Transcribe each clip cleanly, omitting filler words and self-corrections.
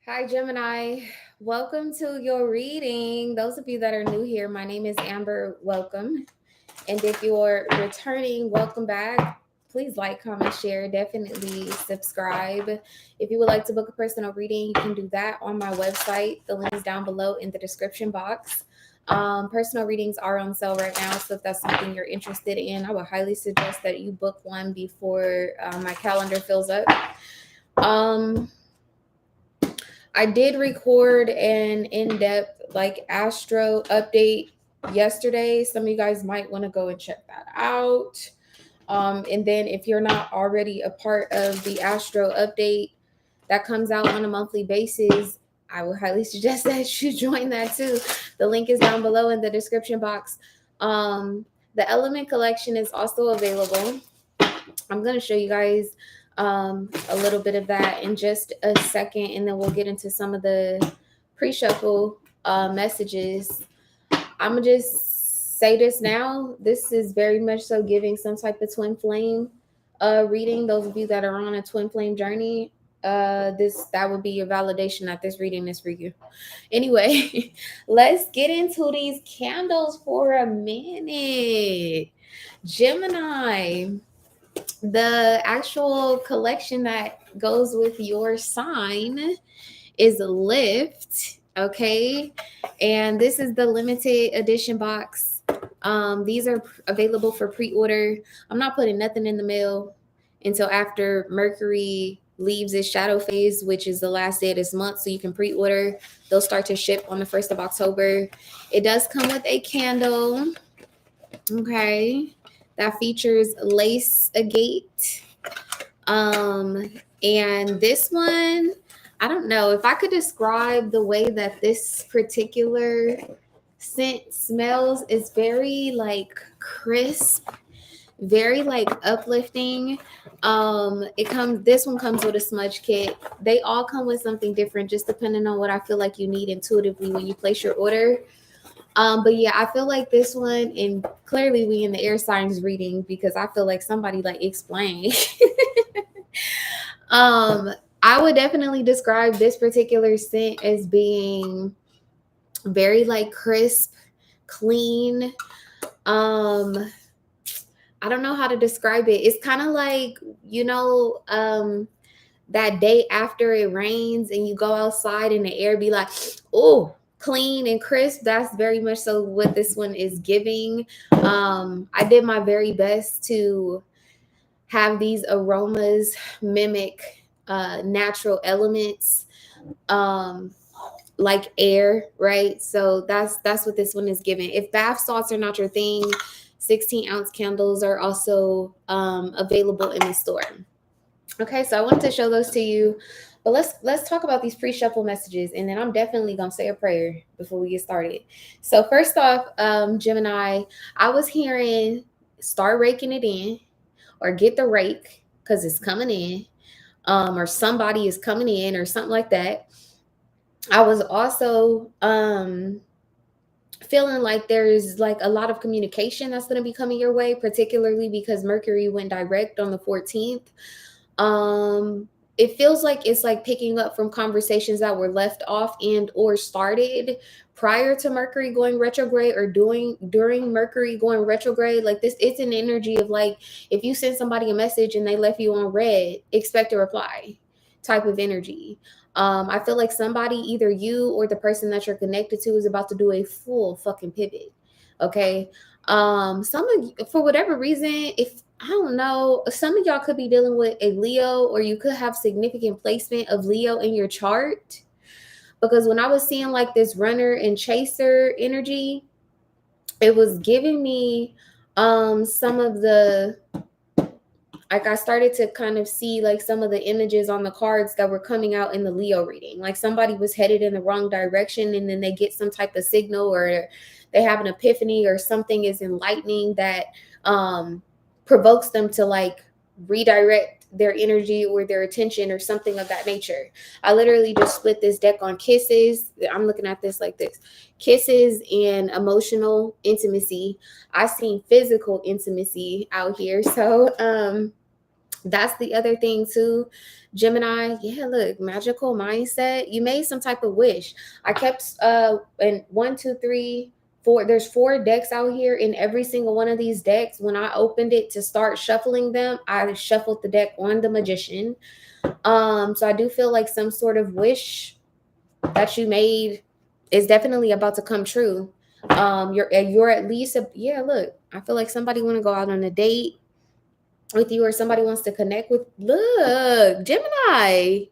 Hi, Gemini. Welcome to your reading. Those of you that are new here, my name is Amber. Welcome. And if you're returning, welcome back. Please like, comment, share. Definitely subscribe. If you would like to book a personal reading, you can do that on my website. The link is down below in the description box. Personal readings are on sale right now. So if that's something you're interested in, I would highly suggest that you book one before my calendar fills up. Um, I did record an in-depth astro update yesterday. Some of you guys might want to go and check that out. And then if you're not already a part of the astro update that comes out on a monthly basis, I would highly suggest that you join that too. The link is down below in the description box. The element collection is also available. I'm going to show you guys a little bit of that in just a second, and then we'll get into some of the pre-shuffle messages. I'm going to just say this now. This is very much so giving some type of twin flame reading. Those of you that are on a twin flame journey, that would be your validation that this reading is for you. Anyway, let's get into these candles for a minute. Gemini, the actual collection that goes with your sign is Lift. Okay. And this is the limited edition box. These are available for pre-order. I'm not putting nothing in the mail until after Mercury leaves its shadow phase, which is the last day of this month. So you can pre-order. They'll start to ship on the 1st of October. It does come with a candle. Okay, that features lace agate. And this one, I don't know if I could describe the way that this particular scent smells. It's very crisp, very uplifting. This one comes with a smudge kit. They all come with something different, just depending on what I feel like you need intuitively when you place your order. But yeah, I feel like this one, and clearly we in the air signs reading because I feel like somebody explain. I would definitely describe this particular scent as being very crisp, clean. I don't know how to describe it. It's kind of like, that day after it rains and you go outside and the air be like, oh, clean and crisp. That's very much so what this one is giving. I did my very best to have these aromas mimic natural elements, like air, right? So that's what this one is giving. If bath salts are not your thing, 16-ounce candles are also available in the store. Okay, so I wanted to show those to you, but let's talk about these pre-shuffle messages, and then I'm definitely gonna say a prayer before we get started. So first off, Gemini, I was hearing start raking it in, or get the rake because it's coming in, or somebody is coming in, or something like that. I was also feeling like there's a lot of communication that's going to be coming your way, particularly because Mercury went direct on the 14th. It feels like it's picking up from conversations that were left off and or started prior to Mercury going retrograde, or during Mercury going retrograde. This, it's an energy of if you send somebody a message and they left you on red, expect a reply type of energy. I feel like somebody, either you or the person that you're connected to, is about to do a full fucking pivot. Okay. Some of, for whatever reason, if I don't know, some of y'all could be dealing with a Leo, or you could have significant placement of Leo in your chart. Because when I was seeing this runner and chaser energy, it was giving me some of the, I started to kind of see some of the images on the cards that were coming out in the Leo reading. Somebody was headed in the wrong direction, and then they get some type of signal, or they have an epiphany, or something is enlightening that provokes them to redirect their energy or their attention or something of that nature. I literally just split this deck on kisses. I'm looking at this like this: kisses and emotional intimacy. I seen physical intimacy out here. So That's the other thing too. Gemini, yeah, look, magical mindset. You made some type of wish. I kept and 1, 2, 3, 4. There's 4 decks out here. In every single one of these decks, when I opened it to start shuffling them, I shuffled the deck on the magician. So I do feel like some sort of wish that you made is definitely about to come true. You're at least yeah, look, I feel like somebody want to go out on a date with you, or somebody wants to connect with. Look, Gemini,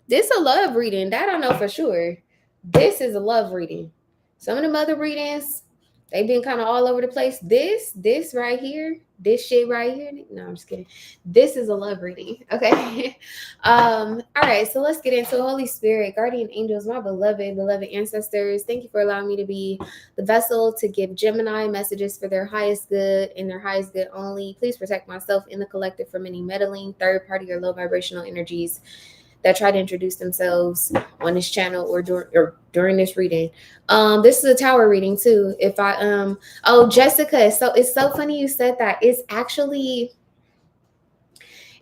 this a love reading. That I know for sure. This is a love reading. Some of them other readings, they've been kind of all over the place. This right here, this shit right here. No, I'm just kidding. This is a love reading. Okay. All right, so let's get into Holy Spirit, guardian angels, my beloved ancestors. Thank you for allowing me to be the vessel to give Gemini messages for their highest good and their highest good only. Please protect myself in the collective from any meddling, third party, or low vibrational energies that try to introduce themselves on this channel or during this reading. This is a tower reading too. If I oh, Jessica, so it's so funny you said that. It's actually,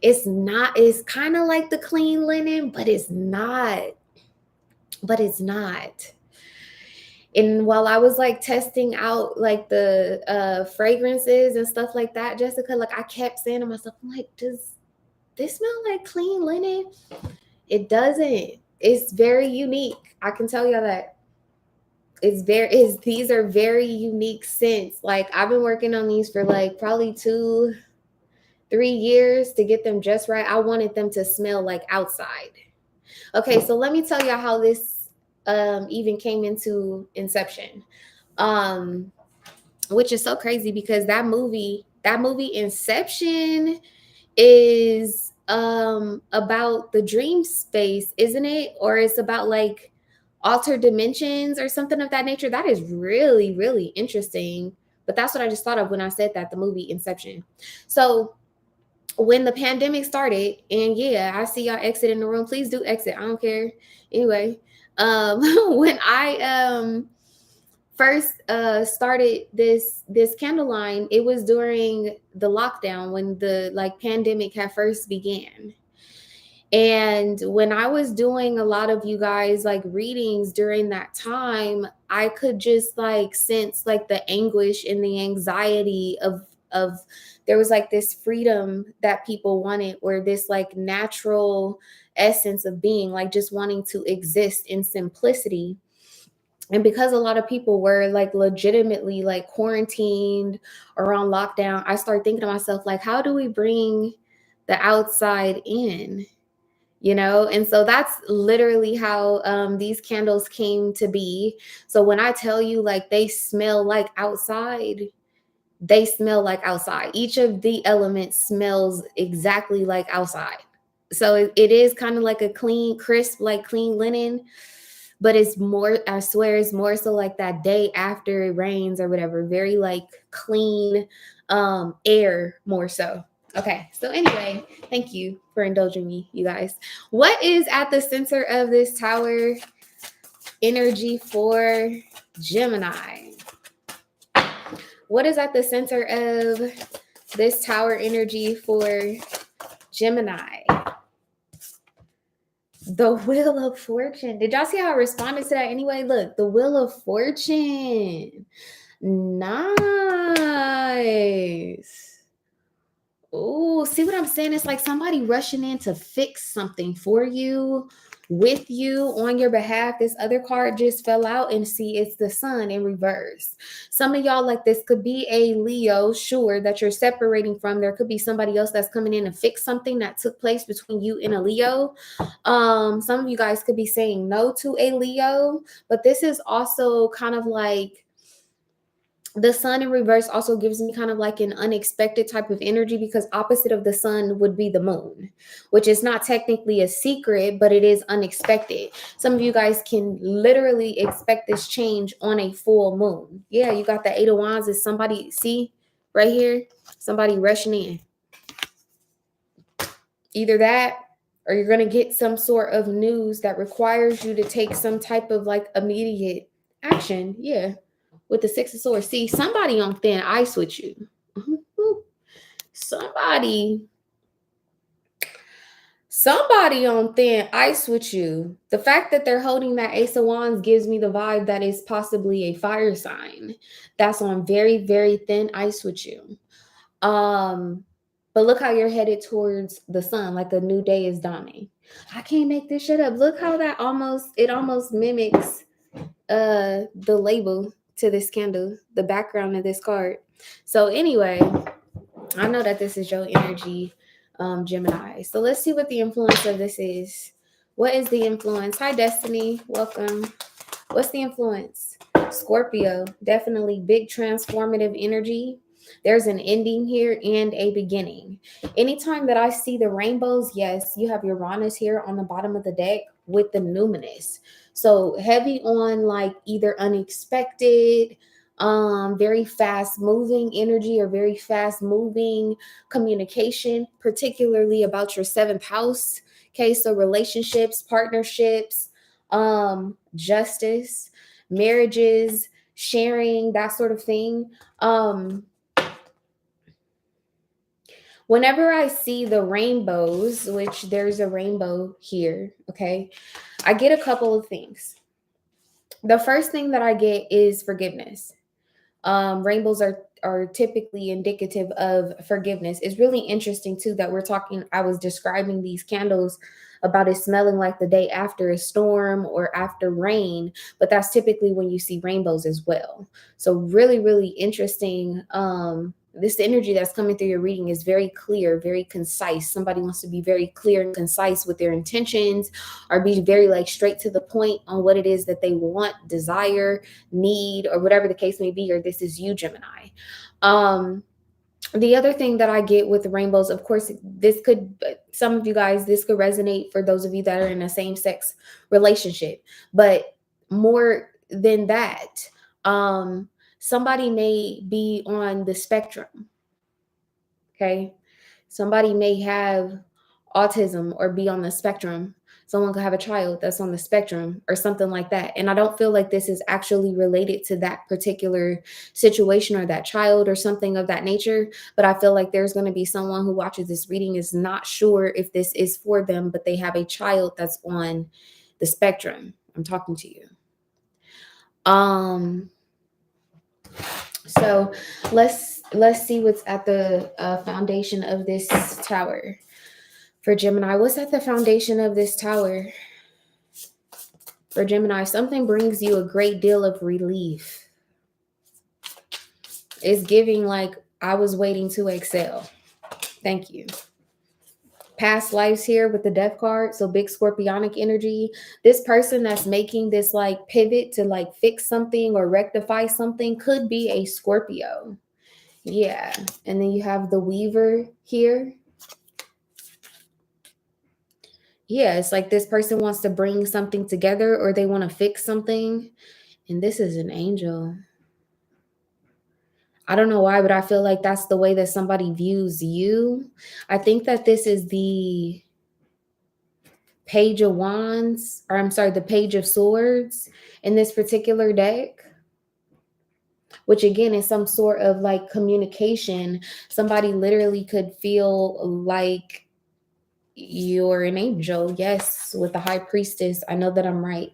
it's not, it's kind of like the clean linen, but it's not. But it's not. And while I was like testing out like the fragrances and stuff like that, Jessica, like I kept saying to myself, I'm like, does this smell like clean linen? It doesn't. It's very unique. I can tell y'all that. These are very unique scents. Like I've been working on these for like probably 2-3 years to get them just right. I wanted them to smell like outside. Okay, so let me tell y'all how this even came into inception. Which is so crazy because that movie Inception is about the dream space, isn't it? Or it's about like altered dimensions or something of that nature. That is really, really interesting. But that's what I just thought of when I said that, the movie Inception. So when the pandemic started, and yeah, I see y'all exiting the room. Please do exit. I don't care. Anyway, when I first started this candle line, it was during the lockdown when the like pandemic had first began. And when I was doing a lot of you guys like readings during that time, I could just like sense like the anguish and the anxiety of there was like this freedom that people wanted, or this like natural essence of being, like just wanting to exist in simplicity. And because a lot of people were like legitimately like quarantined or on lockdown, I started thinking to myself, like, how do we bring the outside in? And so that's literally how these candles came to be. So when I tell you like they smell like outside, they smell like outside. Each of the elements smells exactly like outside. So it is kind of like a clean, crisp, like clean linen, but it's more, I swear, it's more so like that day after it rains or whatever, very like clean air more so. Okay, so anyway, thank you for indulging me, you guys. What is at the center of this tower energy for Gemini? What is at the center of this tower energy for Gemini? The Wheel of Fortune. Did y'all see how I responded to that anyway? Look, the Wheel of Fortune. Nice. Oh, see what I'm saying? It's like somebody rushing in to fix something for you, with you, on your behalf. This other card just fell out, and see, it's the Sun in reverse. Some of y'all, like, this could be a Leo, sure, that you're separating from. There could be somebody else that's coming in to fix something that took place between you and a Leo. Some of you guys could be saying no to a Leo, but this is also kind of like, the Sun in reverse also gives me kind of like an unexpected type of energy, because opposite of the Sun would be the Moon, which is not technically a secret, but it is unexpected. Some of you guys can literally expect this change on a full moon. Yeah, you got the Eight of Wands. Is somebody, see right here, somebody rushing in. Either that, or you're going to get some sort of news that requires you to take some type of like immediate action. Yeah. With the Six of Swords. See, somebody on thin ice with you. Somebody Somebody on thin ice with you. The fact that they're holding that Ace of Wands gives me the vibe that is possibly a fire sign that's on very, very thin ice with you. Um, but look how you're headed towards the sun, like a new day is dawning. I can't make this shit up. Look how that almost mimics the label to this candle, the background of this card. So anyway, I know that this is your energy, Gemini. So let's see what the influence of this is. What is the influence? Hi, Destiny. Welcome. What's the influence? Scorpio. Definitely big transformative energy. There's an ending here and a beginning. Anytime that I see the rainbows, yes, you have Uranus here on the bottom of the deck with the numinous. So heavy on like either unexpected, very fast moving energy or very fast moving communication, particularly about your seventh house. Okay, so relationships, partnerships, justice, marriages, sharing, that sort of thing. Whenever I see the rainbows, which there's a rainbow here, okay, I get a couple of things. The first thing that I get is forgiveness. Rainbows are typically indicative of forgiveness. It's really interesting too that we're talking. I was describing these candles about it smelling like the day after a storm or after rain, but that's typically when you see rainbows as well. So really, really interesting. This energy that's coming through your reading is very clear, very concise. Somebody wants to be very clear and concise with their intentions, or be very like straight to the point on what it is that they want, desire, need, or whatever the case may be, or this is you, Gemini. The other thing that I get with rainbows, of course, this could, some of you guys, this could resonate for those of you that are in a same sex relationship, but more than that, somebody may be on the spectrum. Okay. Somebody may have autism or be on the spectrum. Someone could have a child that's on the spectrum or something like that. And I don't feel like this is actually related to that particular situation or that child or something of that nature. But I feel like there's going to be someone who watches this reading is not sure if this is for them, but they have a child that's on the spectrum. I'm talking to you. So let's see what's at the foundation of this tower. For Gemini, what's at the foundation of this tower? For Gemini, something brings you a great deal of relief. It's giving like, I was waiting to excel. Thank you. Past lives here with the death card. So big scorpionic energy. This person that's making this like pivot to like fix something or rectify something could be a Scorpio. Yeah. And then you have the Weaver here. Yeah, it's like this person wants to bring something together or they want to fix something. And this is an angel. I don't know why, but I feel like that's the way that somebody views you. I think that this is the Page of Wands, or I'm sorry, the Page of Swords in this particular deck, which again is some sort of like communication. Somebody literally could feel like you're an angel. Yes, with the High Priestess. I know that I'm right.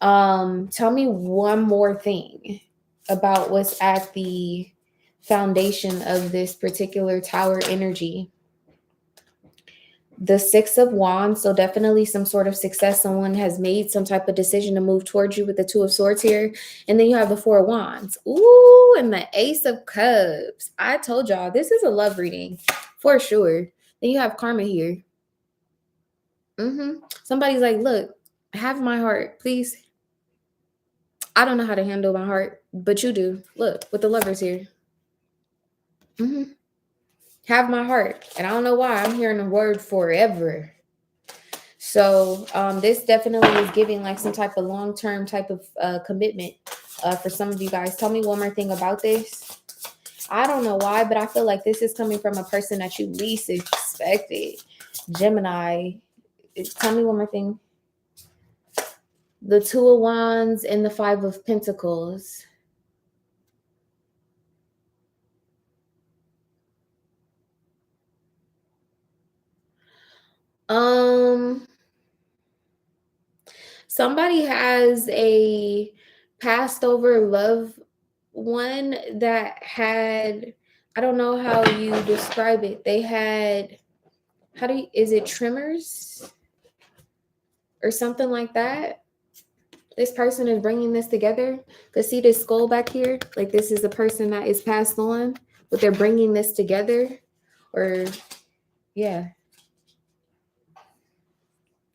Tell me one more thing about what's at the foundation of this particular tower energy. The Six of Wands, so definitely some sort of success. Someone has made some type of decision to move towards you with the Two of Swords here. And then you have the Four of Wands. Ooh, and the Ace of Cups. I told y'all, this is a love reading for sure. Then you have Karma here. Somebody's like, look, have my heart, please. I don't know how to handle my heart, but you do. Look, with the Lovers here. Have my heart. And I don't know why I'm hearing the word forever. So this definitely is giving like some type of long-term type of commitment for some of you guys. Tell me one more thing about this. I don't know why, but I feel like this is coming from a person that you least expected. Gemini. Tell me one more thing. The Two of Wands and the Five of Pentacles. Um, somebody has a passed over loved one that had, I don't know how you describe it. They had, is it tremors or something like that? This person is bringing this together. Because see this skull back here? Like this is the person that is passed on, but they're bringing this together. Or, yeah,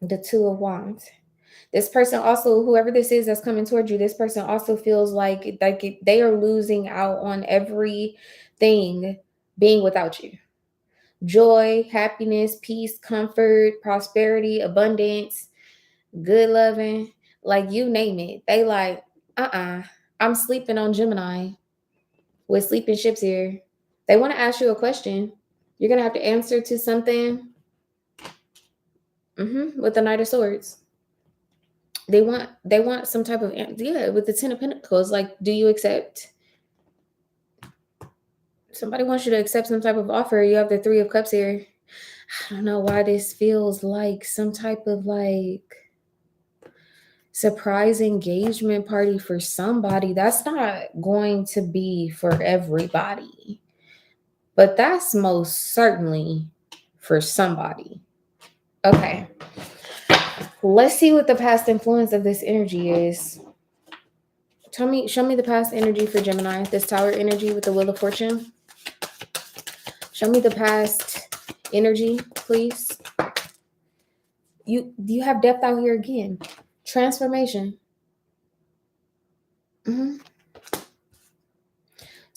the Two of Wands. This person also, whoever this is that's coming towards you, this person also feels like they are losing out on everything being without you. Joy, happiness, peace, comfort, prosperity, abundance, good loving, like you name it. They like, I'm sleeping on Gemini with sleeping ships here. They want to ask you a question. You're gonna have to answer to something. With the Knight of Swords. They want some type of, yeah, with the Ten of Pentacles. Like, do you accept? Somebody wants you to accept some type of offer. You have the Three of Cups here. I don't know why this feels like some type of like surprise engagement party for somebody. That's not going to be for everybody, but that's most certainly for somebody. Okay. Let's see what the past influence of this energy is. Show me the past energy for Gemini, this Tower energy with the Wheel of Fortune. Show me the past energy, please. You have depth out here again. Transformation. So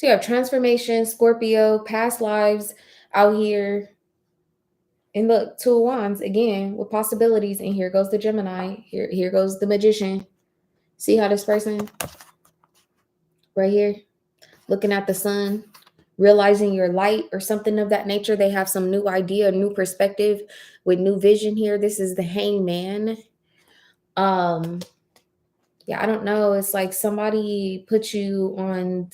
you have transformation, Scorpio, past lives out here. And look, Two of Wands again with possibilities. And here goes the Gemini. Here goes the Magician. See how this person right here, looking at the sun, realizing your light or something of that nature. They have some new idea, new perspective with new vision here. This is the Hangman. Yeah, I don't know. It's like somebody put you on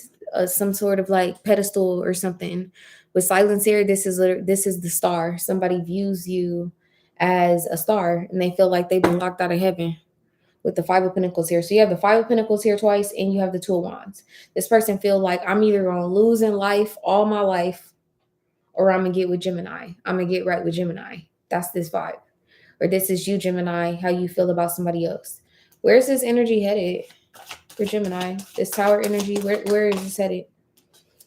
some sort of like pedestal or something. With silence here, this is the star. Somebody views you as a star, and they feel like they've been locked out of heaven. With the Five of Pentacles here, so you have the Five of Pentacles here twice, and you have the Two of Wands. This person feel like I'm either gonna lose in life all my life, or I'm gonna get with Gemini. I'm gonna get right with Gemini. That's this vibe. Or this is you, Gemini, how you feel about somebody else. Where's this energy headed for Gemini? This Tower energy, where is this headed?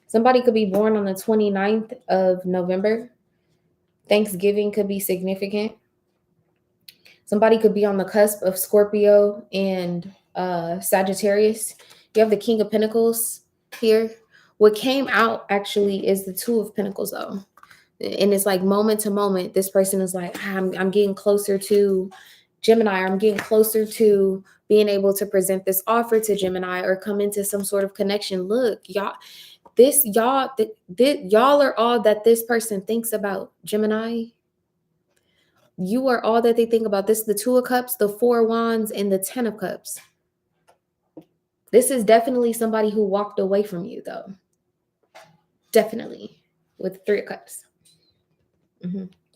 Somebody could be born on the 29th of November. Thanksgiving could be significant. Somebody could be on the cusp of Scorpio and Sagittarius. You have the King of Pentacles here. What came out actually is the Two of Pentacles, though. And it's like moment to moment, this person is like, I'm getting closer to Gemini. I'm getting closer to being able to present this offer to Gemini or come into some sort of connection. Look, y'all are all that this person thinks about. Gemini, you are all that they think about. This is the Two of Cups, the Four of Wands, and the Ten of Cups. This is definitely somebody who walked away from you, though. Definitely. With the Three of Cups.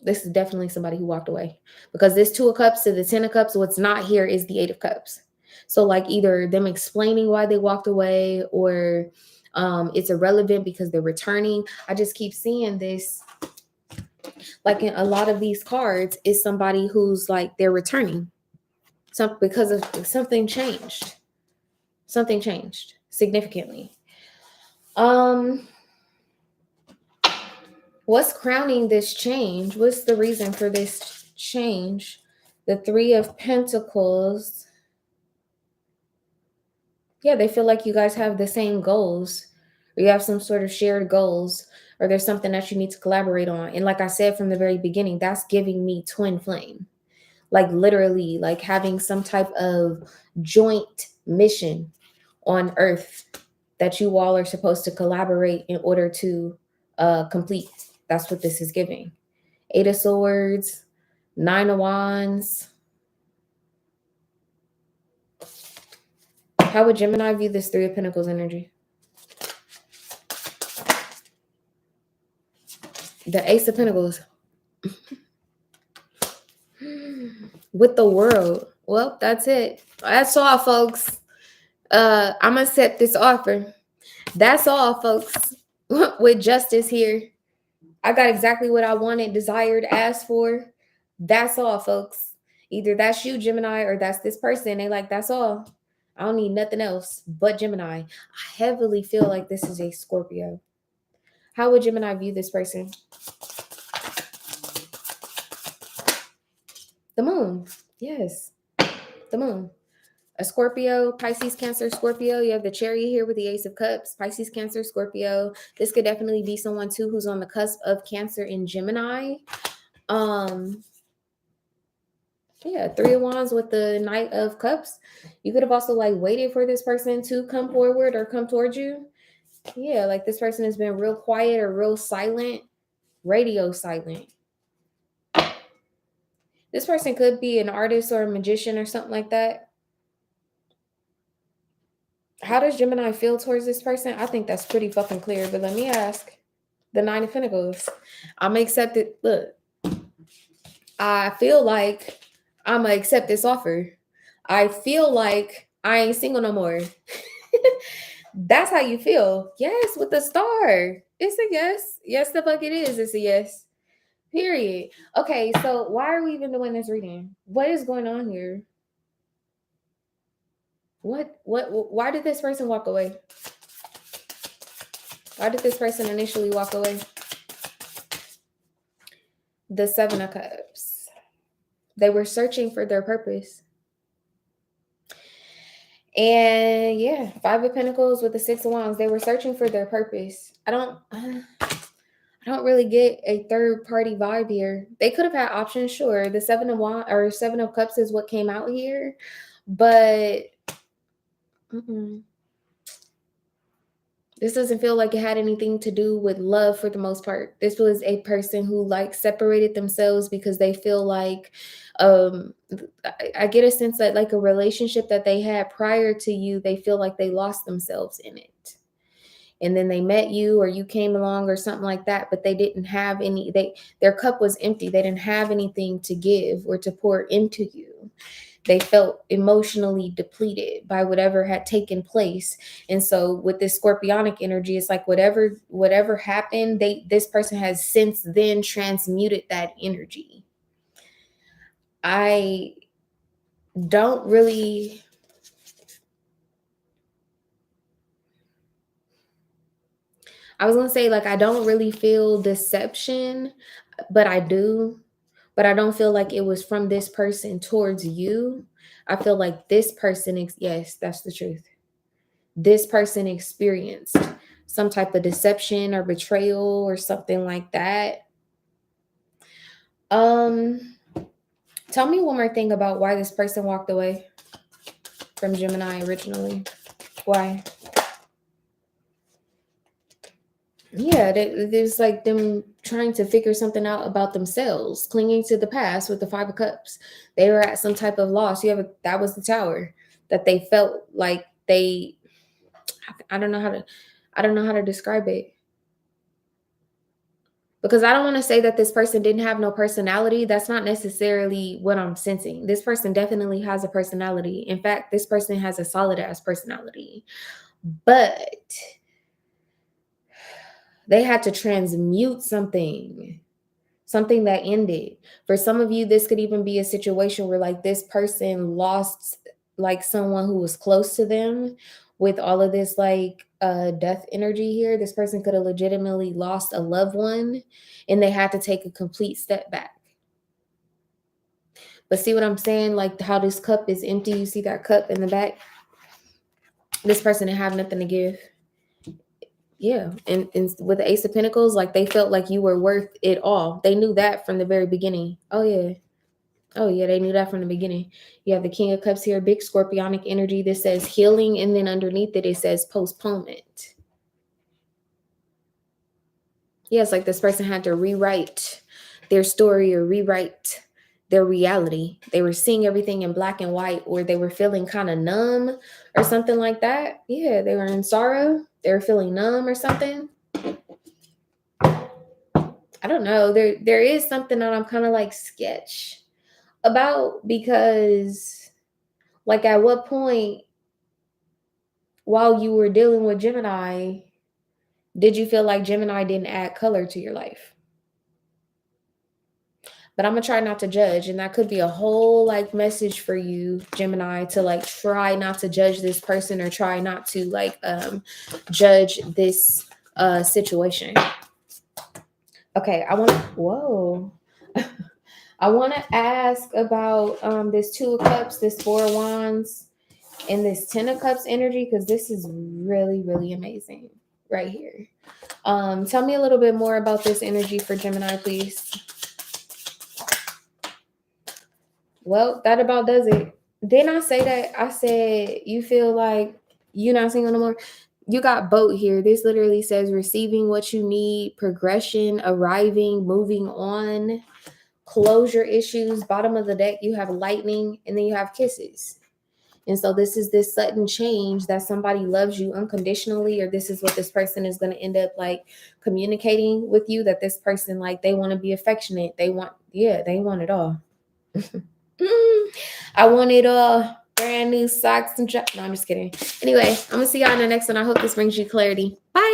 This is definitely somebody who walked away, because this Two of Cups to the Ten of Cups, what's not here is the Eight of Cups. So like either them explaining why they walked away, or it's irrelevant because they're returning. I just keep seeing this, like in a lot of these cards, is somebody who's like they're returning. Because of something changed. Something changed significantly. What's crowning this change? What's the reason for this change? The Three of Pentacles. Yeah, they feel like you guys have the same goals, or you have some sort of shared goals, or there's something that you need to collaborate on. And like I said from the very beginning, that's giving me twin flame. Like literally, like having some type of joint mission on Earth that you all are supposed to collaborate in order to complete. That's what this is giving. Eight of Swords, Nine of Wands. How would Gemini view this Three of Pentacles energy? The Ace of Pentacles. With the world. Well, that's it. That's all, folks. I'm gonna accept this offer. That's all, folks. With justice here. I got exactly what I wanted, desired, asked for. That's all, folks. Either that's you, Gemini, or that's this person. They like, that's all. I don't need nothing else but Gemini. I heavily feel like this is a Scorpio. How would Gemini view this person? The moon. Yes. The moon. A Scorpio, Pisces, Cancer, Scorpio. You have the Chariot here with the Ace of Cups. Pisces, Cancer, Scorpio. This could definitely be someone too who's on the cusp of Cancer and Gemini. Yeah, Three of Wands with the Knight of Cups. You could have also like waited for this person to come forward or come towards you. Yeah, like this person has been real quiet or real silent, radio silent. This person could be an artist or a magician or something like that. How does Gemini feel towards this person? I think that's pretty fucking clear, but let me ask. The Nine of Pentacles. I'm gonna accept it. Look, I feel like I'm gonna accept this offer. I feel like I ain't single no more. That's how you feel. Yes, with the star. It's a yes. Yes, the fuck it is. It's a yes. Period. Okay, so why are we even doing this reading? What is going on here? Why did this person walk away? Why did this person initially walk away? The Seven of Cups. They were searching for their purpose. And yeah, Five of Pentacles with the Six of Wands. They were searching for their purpose. I don't really get a third party vibe here. They could have had options, sure. The Seven of Wands or Seven of Cups is what came out here, but this doesn't feel like it had anything to do with love for the most part. This was a person who like separated themselves because they feel like I get a sense that like a relationship that they had prior to you, they feel like they lost themselves in it. And then they met you or you came along or something like that, but they didn't have any, their cup was empty. They didn't have anything to give or to pour into you. They felt emotionally depleted by whatever had taken place. And so with this scorpionic energy, it's like whatever happened, this person has since then transmuted that energy. I don't really I was going to say like I don't really feel deception, but I do. But I don't feel like it was from this person towards you. I feel like this person, yes, that's the truth. This person experienced some type of deception or betrayal or something like that. Tell me one more thing about why this person walked away from Gemini originally. Why? Yeah, there's like them trying to figure something out about themselves, clinging to the past with the Five of Cups. They were at some type of loss. That was the Tower that they felt like I don't know how to describe it. Because I don't want to say that this person didn't have no personality. That's not necessarily what I'm sensing. This person definitely has a personality. In fact, this person has a solid ass personality. But they had to transmute something that ended. For some of you, this could even be a situation where like this person lost like someone who was close to them with all of this like death energy here. This person could have legitimately lost a loved one and they had to take a complete step back. But see what I'm saying? Like how this cup is empty. You see that cup in the back? This person didn't have nothing to give. Yeah, and with the Ace of Pentacles, like they felt like you were worth it all. They knew that from the very beginning. Oh yeah, they knew that from the beginning. You have the King of Cups here, big scorpionic energy. This says healing, and then underneath it says postponement. Yeah, it's like this person had to rewrite their story or rewrite their reality. They were seeing everything in black and white, or they were feeling kind of numb or something like that. Yeah, they were in sorrow. They were feeling numb or something. I don't know. There is something that I'm kind of like sketch About because, like, at what point while you were dealing with Gemini did you feel like Gemini didn't add color to your life? But I'm gonna try not to judge, and that could be a whole like message for you, Gemini, to like try not to judge this person or try not to like judge this situation. Okay, whoa. I want to ask about this Two of Cups, this Four of Wands, and this Ten of Cups energy, because this is really, really amazing right here. Tell me a little bit more about this energy for Gemini, please. Well, that about does it. Didn't I say that? I said you feel like you're not single no more. You got boat here. This literally says receiving what you need, progression, arriving, moving on, closure issues. Bottom of the deck, you have lightning, and then you have kisses. And so this is this sudden change that somebody loves you unconditionally, or this is what this person is going to end up like communicating with you, that this person, like, they want to be affectionate. They want it all. I want it all. Brand new socks and no, I'm just kidding. Anyway, I'm going to see y'all in the next one. I hope this brings you clarity. Bye.